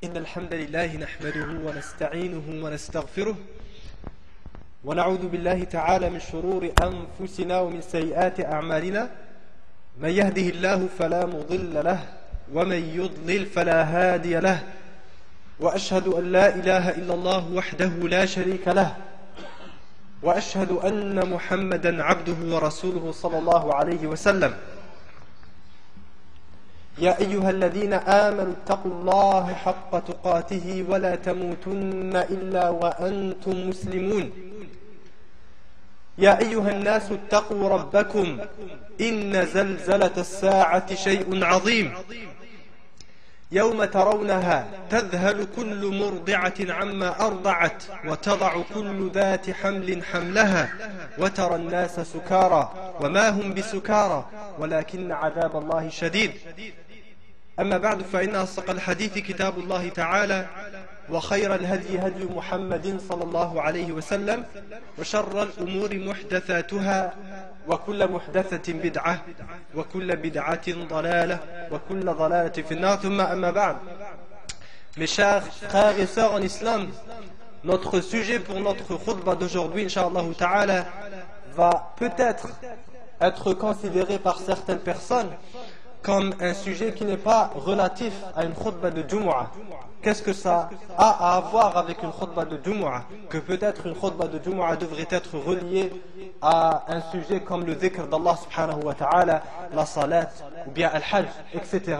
إن الحمد لله نحمده ونستعينه ونستغفره ونعوذ بالله تعالى من شرور أنفسنا ومن سيئات أعمالنا من يهده الله فلا مضل له ومن يضلل فلا هادي له وأشهد أن لا إله إلا الله وحده لا شريك له وأشهد أن محمدا عبده ورسوله صلى الله عليه وسلم يا أيها الذين آمنوا اتقوا الله حق تقاته ولا تموتن إلا وأنتم مسلمون يا أيها الناس اتقوا ربكم إن زلزلة الساعة شيء عظيم يوم ترونها تذهل كل مرضعة عما أرضعت وتضع كل ذات حمل حملها وترى الناس سكارى وما هم بسكارى ولكن عذاب الله شديد أما بعد فإن أصدق الحديث كتاب الله تعالى وخير الهدي هدي محمد صلى الله عليه وسلم وشر الأمور محدثاتها وكل محدثة بدعة وكل بدعة ضلالة وكل ضلالة في النار ثم أما بعد. Mes chers frères et sœurs en islam, notre sujet pour notre khutbah d'aujourd'hui, Inch'Allah Ta'ala, va peut-être être considéré par certaines personnes comme un sujet qui n'est pas relatif à une khutbah de Jumu'ah. Qu'est-ce que ça a à voir avec une khutbah de Jumu'ah? Que peut-être une khutbah de Jumu'ah devrait être reliée à un sujet comme le dhikr d'Allah subhanahu wa ta'ala, la salat, ou bien al-hajj, etc.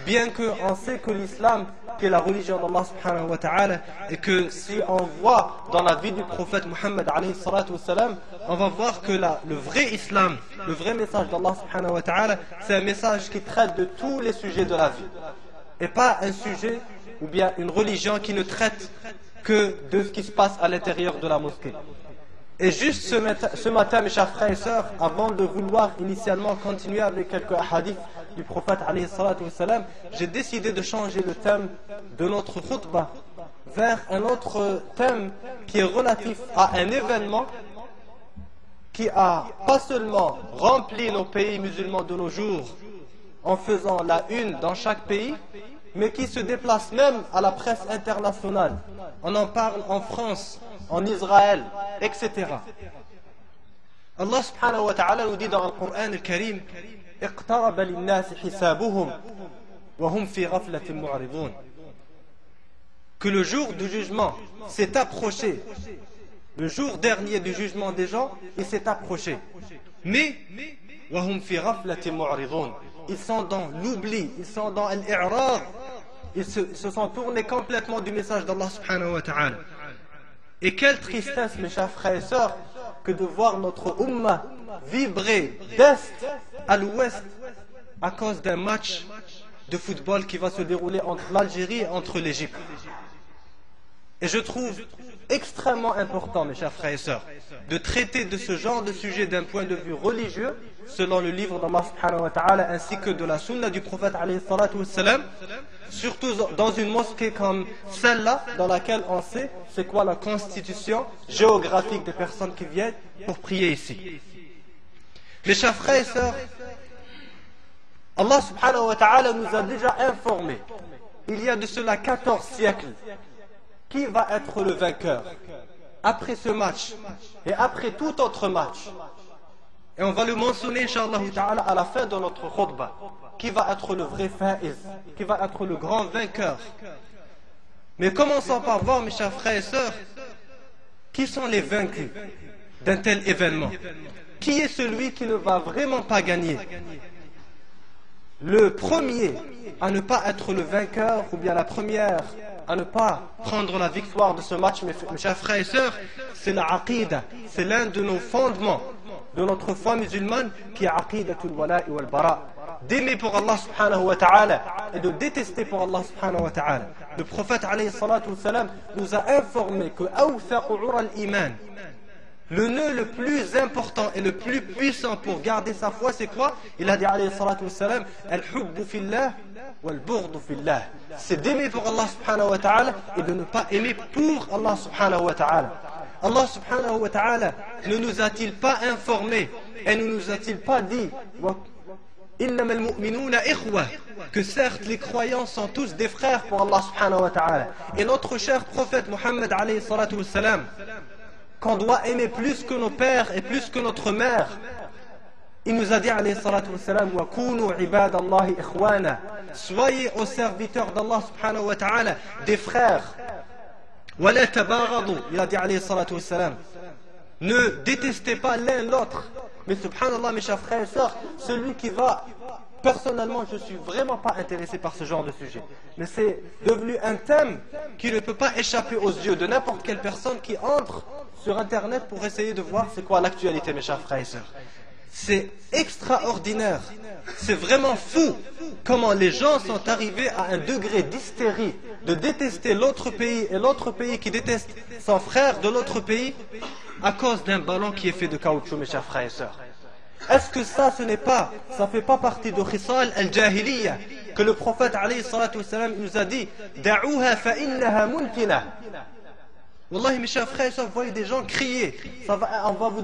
Bien qu'on sait que l'islam, qui est la religion d'Allah subhanahu wa ta'ala, et que si on voit dans la vie du prophète Muhammad alayhi salatu wassalam, on va voir que le vrai islam, le vrai message d'Allah subhanahu wa ta'ala, c'est un message qui traite de tous les sujets de la vie. Et pas un sujet ou bien une religion qui ne traite que de ce qui se passe à l'intérieur de la mosquée. Et juste ce matin, mes chers frères et sœurs, avant de vouloir initialement continuer avec quelques hadiths du prophète alayhi salatu wassalam, j'ai décidé de changer le thème de notre khutbah vers un autre thème qui est relatif à un événement qui a pas seulement rempli nos pays musulmans de nos jours en faisant la une dans chaque pays, mais qui se déplace même à la presse internationale. On en parle en France, en Israël, etc. Allah subhanahu wa ta'ala nous dit dans le Coran al-Karim اقترب للناس حسابهم وهم في غفلة معرضون, que le jour du jugement s'est approché, le jour dernier du jugement des gens, il s'est approché, mais وهم في غفلة معرضون, ils sont dans l'oubli, ils sont dans l'irad, ils se sont tournés complètement du message d'Allah subhanahu wa ta'ala. Et quelle tristesse, mes chers frères et sœurs, que de voir notre ummah vibrer d'est à l'ouest à cause d'un match de football qui va se dérouler entre l'Algérie et entre l'Égypte. Et je trouve extrêmement important, mes chers frères et sœurs, de traiter de ce genre de sujet d'un point de vue religieux, selon le livre d'Allah subhanahu wa ta'ala, ainsi que de la sunna du prophète alayhi salatu wassalam, surtout dans une mosquée comme celle-là, dans laquelle on sait c'est quoi la constitution géographique des personnes qui viennent pour prier ici. Mes chers frères et sœurs, Allah subhanahu wa ta'ala nous a déjà informé, il y a de cela 14 siècles, qui va être le vainqueur après ce match et après tout autre match. Et on va le mentionner, Inch'Allah ta'ala, à la fin de notre khutbah. Qui va être le vrai fa'iz, qui va être le grand vainqueur. Mais commençons par voir, mes chers frères et sœurs, qui sont les vaincus d'un tel événement. Qui est celui qui ne va vraiment pas gagner? Le premier à ne pas être le vainqueur, ou bien la première à ne pas prendre la victoire de ce match, mes chers frères et sœurs, c'est la aqida. C'est l'un de nos fondements de notre foi musulmane, qui est aqidatul wala'i wal bara', d'aimer pour Allah subhanahu wa ta'ala et de détester pour Allah subhanahu wa ta'ala. Le prophète alayhi salatu wassalam nous a informé que awthaqu 'ura al-iman, le nœud le plus important et le plus puissant pour garder sa foi, c'est quoi? Il a dit alayhi salatu wassalam al-hubbu fillah wal-bughdu fillah, c'est d'aimer pour Allah subhanahu wa ta'ala et de ne pas aimer pour Allah subhanahu wa ta'ala. Allah subhanahu wa ta'ala ne nous a-t-il pas informé et ne nous a-t-il pas dit إنما المؤمنون إخوة, que certes les croyants sont tous des frères pour Allah subhanahu wa ta'ala. Et notre cher prophète Mohammed alayhi salatu wa salam, qu'on doit aimer plus que nos pères et plus que notre mère, il nous a dit alayhi salatu wa salam, wa kunu ibadallahi ikhwana, soyez aux serviteurs d'Allah subhanahu wa ta'ala des frères. Wa la tabaghadu, il a dit alayhi salatu wa salam, ne détestez pas l'un l'autre. Mais subhanallah, mes chers frères et sœurs, celui qui va, personnellement je ne suis vraiment pas intéressé par ce genre de sujet, mais c'est devenu un thème qui ne peut pas échapper aux yeux de n'importe quelle personne qui entre sur internet pour essayer de voir c'est quoi l'actualité, mes chers frères et sœurs. C'est extraordinaire, c'est vraiment fou comment les gens sont arrivés à un degré d'hystérie, de détester l'autre pays et l'autre pays qui déteste son frère de l'autre pays à cause d'un ballon qui est fait de caoutchouc, mes chers frères et sœurs. Est-ce que ça, ça fait pas partie de Khisal al-Jahiliya que le prophète alayhi salatu wa salam nous a dit Da'uha fa innaha muntina. Wallahi, mes chers frères et sœurs, vous voyez des gens crier, on va vous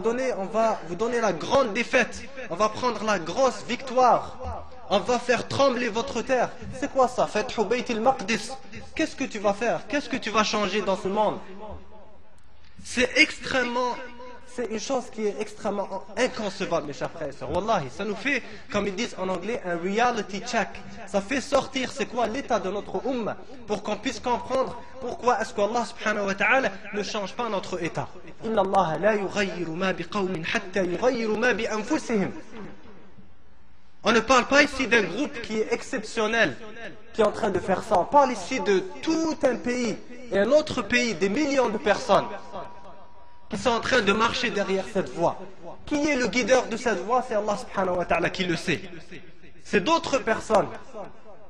donner la grande défaite, on va prendre la grosse victoire, on va faire trembler votre terre. C'est quoi ça? Fathu Bayt al-Maqdis. Qu'est-ce que tu vas faire? Qu'est-ce que tu vas changer dans ce monde? C'est une chose qui est extrêmement inconcevable, mes chers frères et sœurs. Wallahi, ça nous fait, comme ils disent en anglais, un reality check. Ça fait sortir c'est quoi l'état de notre ummah pour qu'on puisse comprendre pourquoi est-ce qu'Allah subhanahu wa ta'ala ne change pas notre état. Inna Allah la yughayyiru ma biqawmin hatta yughayyiru ma bi anfusihim. On ne parle pas ici d'un groupe qui est exceptionnel, qui est en train de faire ça. On parle ici de tout un pays et un autre pays, des millions de personnes qui sont en train de marcher derrière cette voie. Qui est le guideur de cette voie? C'est Allah subhanahu wa ta'ala qui le sait. C'est d'autres personnes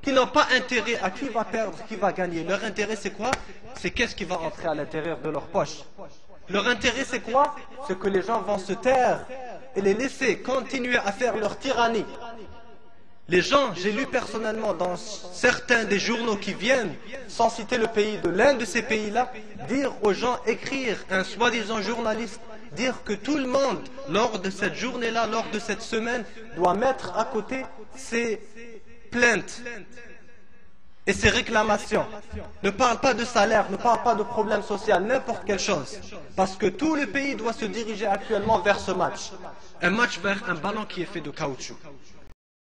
qui n'ont pas intérêt à qui va perdre, qui va gagner. Leur intérêt c'est quoi? C'est qu'est-ce qui va rentrer à l'intérieur de leur poche. Leur intérêt c'est quoi? C'est que les gens vont se taire et les laisser continuer à faire leur tyrannie. Les gens, j'ai lu personnellement dans certains des journaux qui viennent, sans citer le pays, de l'un de ces pays-là, dire aux gens, écrire un soi-disant journaliste, dire que tout le monde, lors de cette journée-là, lors de cette semaine, doit mettre à côté ses plaintes et ses réclamations. Ne parle pas de salaire, ne parle pas de problème social, n'importe quelle chose. Parce que tout le pays doit se diriger actuellement vers ce match. Un match vers un ballon qui est fait de caoutchouc.